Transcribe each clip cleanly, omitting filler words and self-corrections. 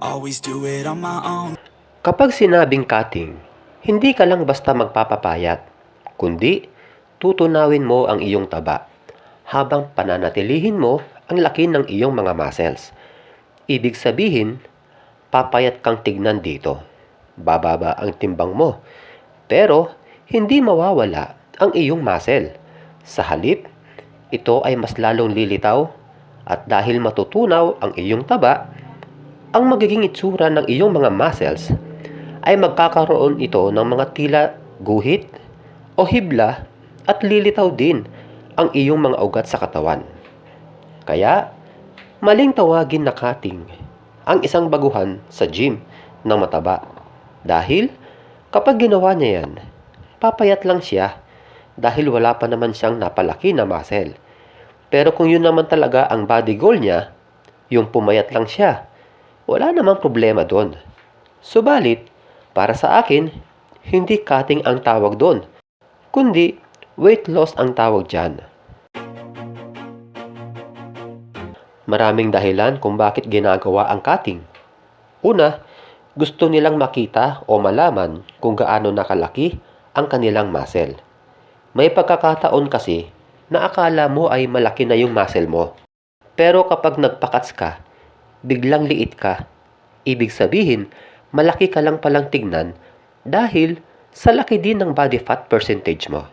always do it on my own. Kapag sinabing cutting, hindi ka lang basta magpapapayat, kundi tutunawin mo ang iyong taba habang pananatilihin mo ang laki ng iyong mga muscles. Ibig sabihin, papayat kang tignan dito. Bababa ang timbang mo, pero hindi mawawala ang iyong muscle. Sa halip, ito ay mas lalong lilitaw at dahil matutunaw ang iyong taba, ang magiging itsura ng iyong mga muscles ay magkakaroon ito ng mga tila guhit o hibla at lilitaw din ang iyong mga ugat sa katawan. Kaya, maling tawagin na cutting ang isang baguhan sa gym ng mataba. Dahil, kapag ginawa niya yan, papayat lang siya dahil wala pa naman siyang napalaki na muscle. Pero kung yun naman talaga ang body goal niya, yung pumayat lang siya, wala namang problema doon. Subalit, para sa akin, hindi cutting ang tawag doon, kundi weight loss ang tawag dyan. Maraming dahilan kung bakit ginagawa ang cutting. Una, gusto nilang makita o malaman kung gaano nakalaki ang kanilang muscle. May pagkakataon kasi na akala mo ay malaki na yung muscle mo. Pero kapag nagpakats ka, biglang liit ka. Ibig sabihin, malaki ka lang palang tignan dahil sa laki din ng body fat percentage mo.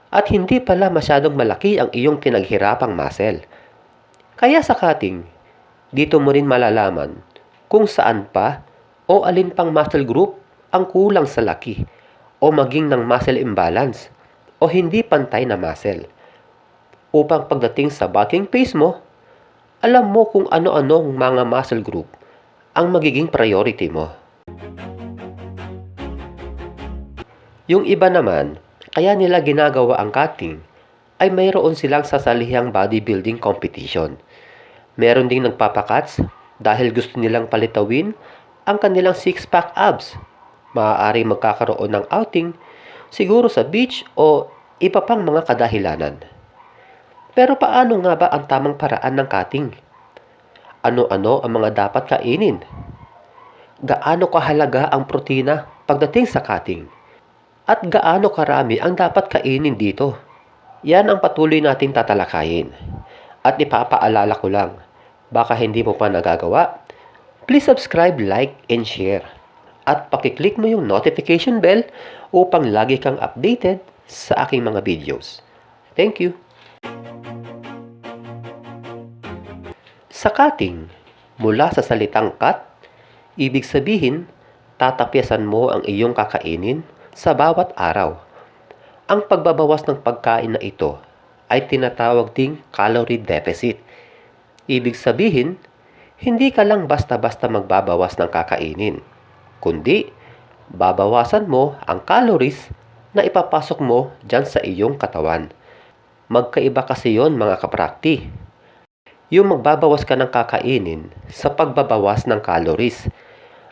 At hindi pala masyadong malaki ang iyong pinaghirapang muscle. Kaya sa cutting, dito mo rin malalaman kung saan pa o alin pang muscle group ang kulang sa laki o maging ng muscle imbalance o hindi pantay na muscle. Upang pagdating sa bulking phase mo, alam mo kung ano-anong mga muscle group ang magiging priority mo. Yung iba naman, kaya nila ginagawa ang cutting ay mayroon silang sasalihang bodybuilding competition. Meron ding nagpapakats dahil gusto nilang palitawin ang kanilang six-pack abs. Maaaring magkakaroon ng outing siguro sa beach o iba pang mga kadahilanan. Pero paano nga ba ang tamang paraan ng cutting? Ano-ano ang mga dapat kainin? Gaano kahalaga ang protina pagdating sa cutting? At gaano karami ang dapat kainin dito? Yan ang patuloy nating tatalakayin. At ipapaalala ko lang, baka hindi mo pa nagagawa, please subscribe, like, and share. At pakiclick mo yung notification bell upang lagi kang updated sa aking mga videos. Thank you! Sa cutting, mula sa salitang cut, ibig sabihin, tatapyasan mo ang iyong kakainin sa bawat araw. Ang pagbabawas ng pagkain na ito ay tinatawag ding calorie deficit. Ibig sabihin, hindi ka lang basta-basta magbabawas ng kakainin, kundi babawasan mo ang calories na ipapasok mo dyan sa iyong katawan. Magkaiba kasi yon mga kaprakti. Yung magbabawas ka ng kakainin sa pagbabawas ng calories.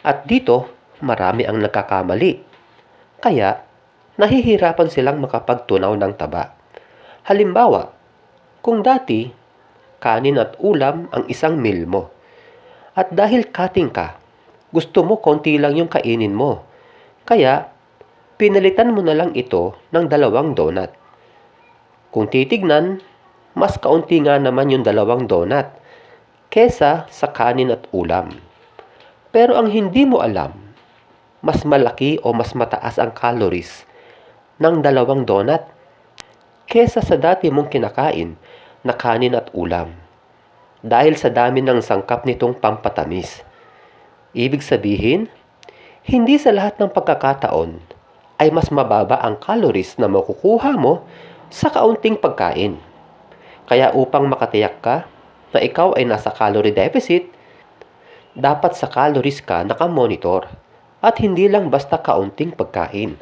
At dito, marami ang nagkakamali. Kaya, nahihirapan silang makapagtunaw ng taba. Halimbawa, kung dati, kanin at ulam ang isang meal mo. At dahil cutting ka, gusto mo konti lang yung kainin mo. Kaya, pinalitan mo na lang ito ng 2 donut. Kung titignan, mas kaunti nga naman yung 2 donut kesa sa kanin at ulam. Pero ang hindi mo alam, mas malaki o mas mataas ang calories ng 2 donut kesa sa dati mong kinakain na kanin at ulam. Dahil sa dami ng sangkap nitong pampatamis. Ibig sabihin, hindi sa lahat ng pagkakataon ay mas mababa ang calories na makukuha mo sa kaunting pagkain. Kaya upang makatiyak ka na ikaw ay nasa calorie deficit, dapat sa calories ka nakamonitor at hindi lang basta kaunting pagkain.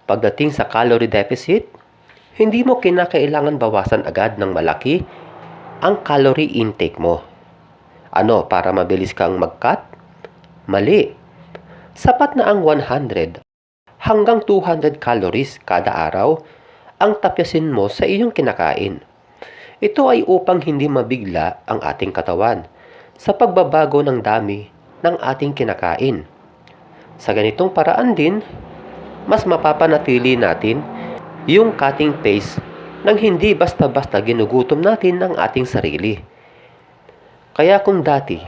Pagdating sa calorie deficit, hindi mo kinakailangan bawasan agad ng malaki ang calorie intake mo. Ano, para mabilis kang mag-cut? Mali. Sapat na ang 100 hanggang 200 calories kada araw ang tapyasin mo sa iyong kinakain. Ito ay upang hindi mabigla ang ating katawan sa pagbabago ng dami ng ating kinakain. Sa ganitong paraan din, mas mapapanatili natin yung cutting pace nang hindi basta-basta ginugutom natin ang ating sarili. Kaya kung dati,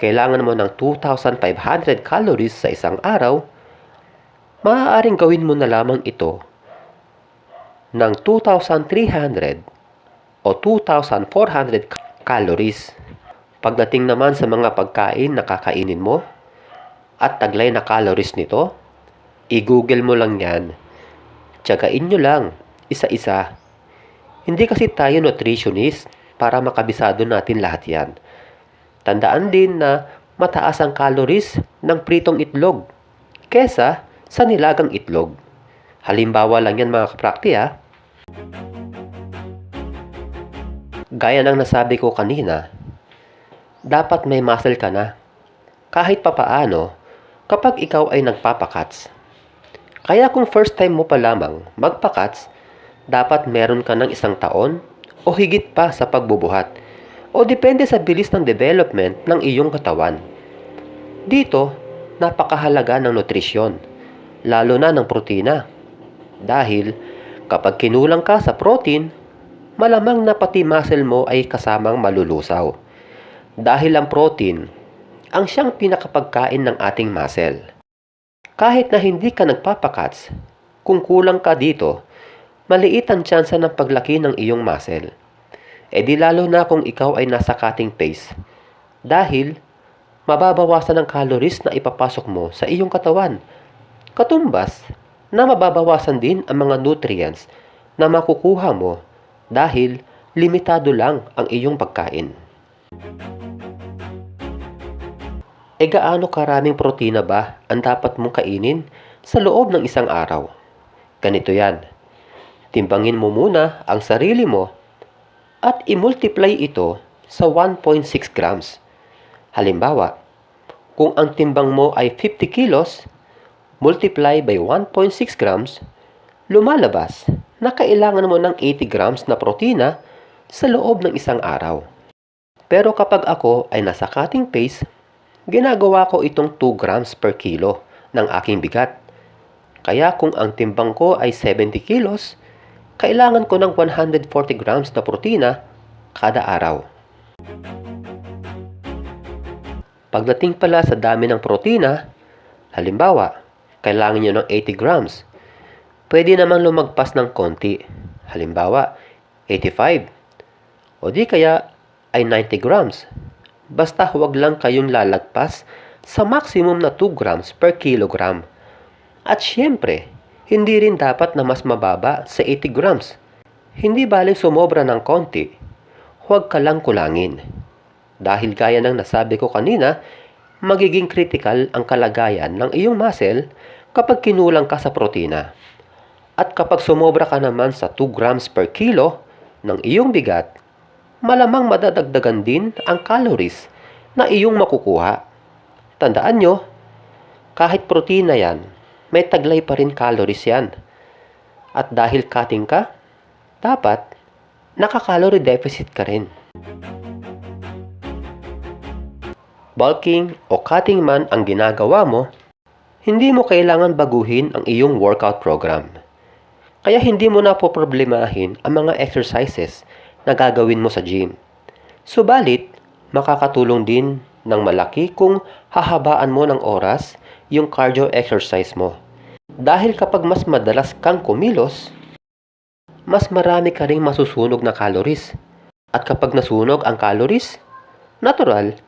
kailangan mo ng 2,500 calories sa isang araw, maaaring gawin mo na lamang ito ng 2,300 o 2,400 calories. Pagdating naman sa mga pagkain na kakainin mo at taglay na calories nito, i-google mo lang yan. Tiyagain nyo lang, isa-isa. Hindi kasi tayo nutritionist para makabisado natin lahat yan. Tandaan din na mataas ang calories ng pritong itlog kesa sa nilagang itlog. Halimbawa lang yan mga kaprakti ha. Gaya ng nasabi ko kanina, dapat may muscle ka na. Kahit papaano, kapag ikaw ay nagpapakats. Kaya kung first time mo pa lamang magpakats, dapat meron ka ng 1 taon o higit pa sa pagbubuhat o depende sa bilis ng development ng iyong katawan. Dito, napakahalaga ng nutrisyon, lalo na ng protina. Dahil kapag kinulang ka sa protein, malamang na pati muscle mo ay kasamang malulusaw. Dahil ang protein, ang siyang pinakapagkain ng ating muscle. Kahit na hindi ka nagpapakats, kung kulang ka dito, maliit ang tsansa ng paglaki ng iyong muscle. E di lalo na kung ikaw ay nasa cutting pace. Dahil, mababawasan ang calories na ipapasok mo sa iyong katawan. Katumbas, na mababawasan din ang mga nutrients na makukuha mo dahil limitado lang ang iyong pagkain. E gaano karaming protina ba ang dapat mong kainin sa loob ng isang araw? Ganito yan. Timbangin mo muna ang sarili mo at i-multiply ito sa 1.6 grams. Halimbawa, kung ang timbang mo ay 50 kilos, multiply by 1.6 grams, lumalabas na kailangan mo ng 80 grams na protina sa loob ng isang araw. Pero kapag ako ay nasa cutting pace, ginagawa ko itong 2 grams per kilo ng aking bigat. Kaya kung ang timbang ko ay 70 kilos, kailangan ko ng 140 grams na protina kada araw. Pagdating pala sa dami ng protina, halimbawa, kailangan nyo ng 80 grams. Pwede naman lumagpas ng konti. Halimbawa, 85. O di kaya ay 90 grams. Basta huwag lang kayong lalagpas sa maximum na 2 grams per kilogram. At syempre, hindi rin dapat na mas mababa sa 80 grams. Hindi baling sumobra ng konti. Huwag ka lang kulangin. Dahil gaya ng nasabi ko kanina, magiging critical ang kalagayan ng iyong muscle kapag kinulang ka sa protina. At kapag sumobra ka naman sa 2 grams per kilo ng iyong bigat, malamang madadagdagan din ang calories na iyong makukuha. Tandaan nyo, kahit protina yan, may taglay pa rin calories yan. At dahil cutting ka, dapat naka-calorie deficit ka rin. Bulking o cutting man ang ginagawa mo, hindi mo kailangan baguhin ang iyong workout program. Kaya hindi mo na poproblemahin ang mga exercises na gagawin mo sa gym. Subalit, makakatulong din ng malaki kung hahabaan mo ng oras yung cardio exercise mo. Dahil kapag mas madalas kang kumilos, mas marami ka ring masusunog na calories. At kapag nasunog ang calories, natural,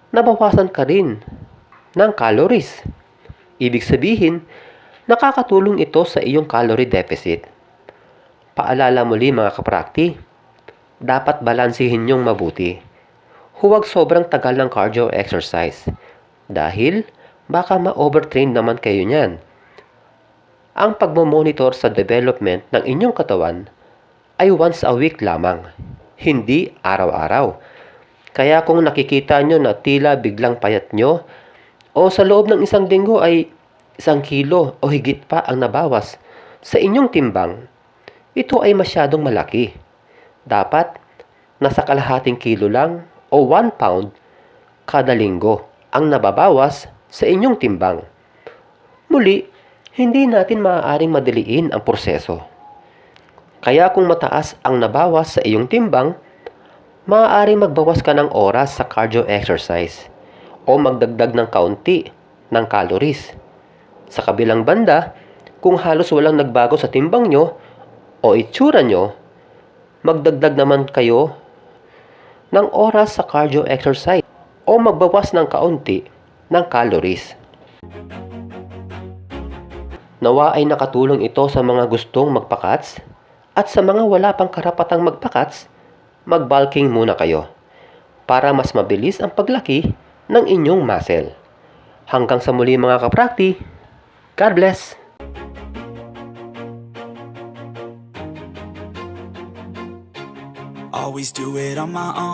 nabawasan ka rin ng calories. Ibig sabihin, nakakatulong ito sa iyong calorie deficit. Paalala muli mga kaprakti, dapat balansihin niyong mabuti. Huwag sobrang tagal ng cardio exercise dahil baka ma-overtrain naman kayo niyan. Ang pagmamonitor sa development ng inyong katawan ay once a week lamang, hindi araw-araw. Kaya kung nakikita nyo na tila biglang payat nyo o sa loob ng 1 linggo ay 1 kilo o higit pa ang nabawas sa inyong timbang, ito ay masyadong malaki. Dapat nasa kalahating kilo lang o 1 pound kada linggo ang nababawas sa inyong timbang. Muli, hindi natin maaaring madaliin ang proseso. Kaya kung mataas ang nabawas sa iyong timbang, maaaring magbawas ka ng oras sa cardio exercise o magdagdag ng kaunti ng calories. Sa kabilang banda, kung halos walang nagbago sa timbang nyo o itsura nyo, magdagdag naman kayo ng oras sa cardio exercise o magbawas ng kaunti ng calories. Nawa ay nakatulong ito sa mga gustong magpakats at sa mga wala pang karapatang magpakats, mag-bulking muna kayo para mas mabilis ang paglaki ng inyong muscle. Hanggang sa muli mga kaprakti, God bless! Always do it on my own.